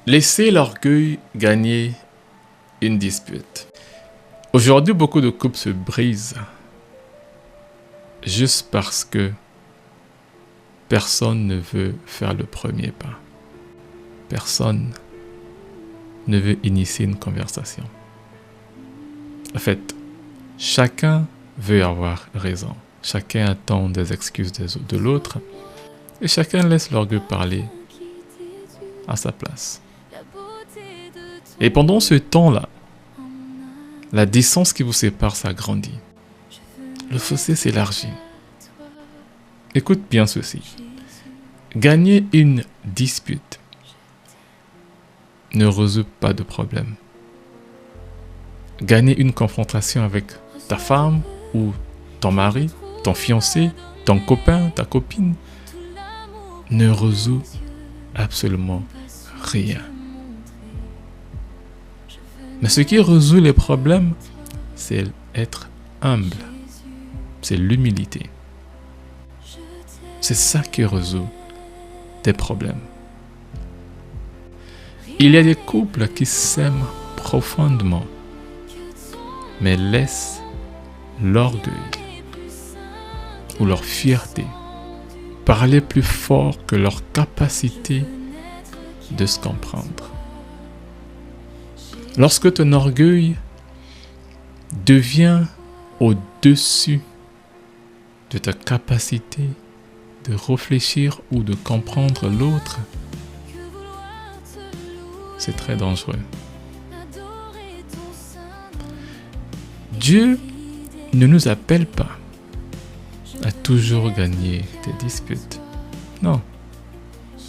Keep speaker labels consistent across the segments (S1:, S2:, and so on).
S1: Laissez l'orgueil gagner une dispute. Aujourd'hui, beaucoup de couples se brisent juste parce que personne ne veut faire le premier pas. Personne ne veut initier une conversation. En fait, chacun veut avoir raison. Chacun attend des excuses de l'autre et chacun laisse l'orgueil parler à sa place. Et pendant ce temps-là, la distance qui vous sépare s'agrandit. Le fossé s'élargit. Écoute bien ceci. Gagner une dispute ne résout pas de problème. Gagner une confrontation avec ta femme ou ton mari, ton fiancé, ton copain, ta copine, ne résout absolument rien. Mais ce qui résout les problèmes, c'est être humble. C'est l'humilité. C'est ça qui résout tes problèmes. Il y a des couples qui s'aiment profondément, mais laissent l'orgueil ou leur fierté parler plus fort que leur capacité de se comprendre. Lorsque ton orgueil devient au-dessus de ta capacité de réfléchir ou de comprendre l'autre, c'est très dangereux. Dieu ne nous appelle pas à toujours gagner des disputes. Non.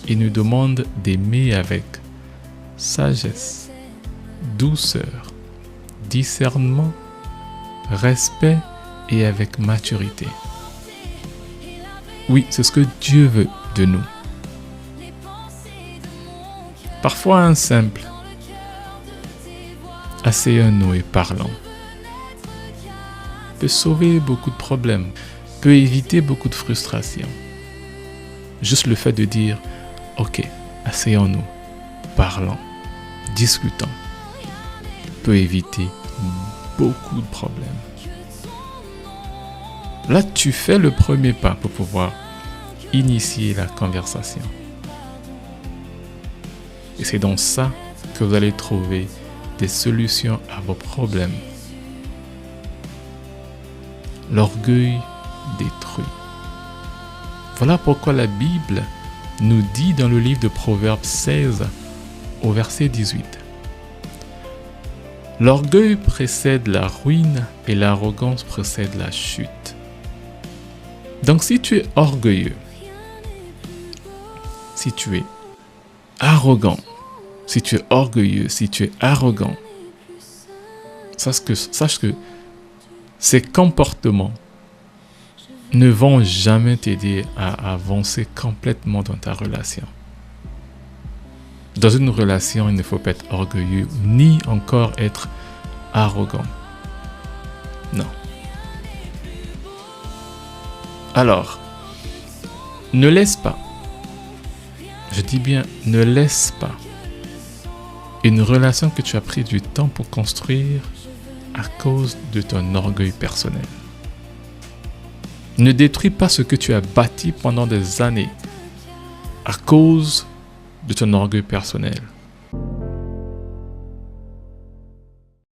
S1: Il nous demande d'aimer avec sagesse, douceur, discernement, respect et avec maturité. Oui, c'est ce que Dieu veut de nous. Parfois un simple « asseyons-nous et parlons » peut sauver beaucoup de problèmes, peut éviter beaucoup de frustration. Juste le fait de dire « ok, asseyons-nous, parlons, discutons » peut éviter beaucoup de problèmes. Là, tu fais le premier pas pour pouvoir initier la conversation. Et c'est dans ça que vous allez trouver des solutions à vos problèmes. L'orgueil détruit. Voilà pourquoi la Bible nous dit dans le livre de Proverbes 16, au verset 18. L'orgueil précède la ruine et l'arrogance précède la chute. Donc si tu es orgueilleux, si tu es arrogant, si tu es orgueilleux, si tu es arrogant, sache que ces comportements ne vont jamais t'aider à avancer complètement dans ta relation. Dans une relation, il ne faut pas être orgueilleux, ni encore être arrogant. Non. Alors, ne laisse pas, je dis bien, ne laisse pas une relation que tu as pris du temps pour construire à cause de ton orgueil personnel. Ne détruis pas ce que tu as bâti pendant des années à cause de ton orgueil personnel.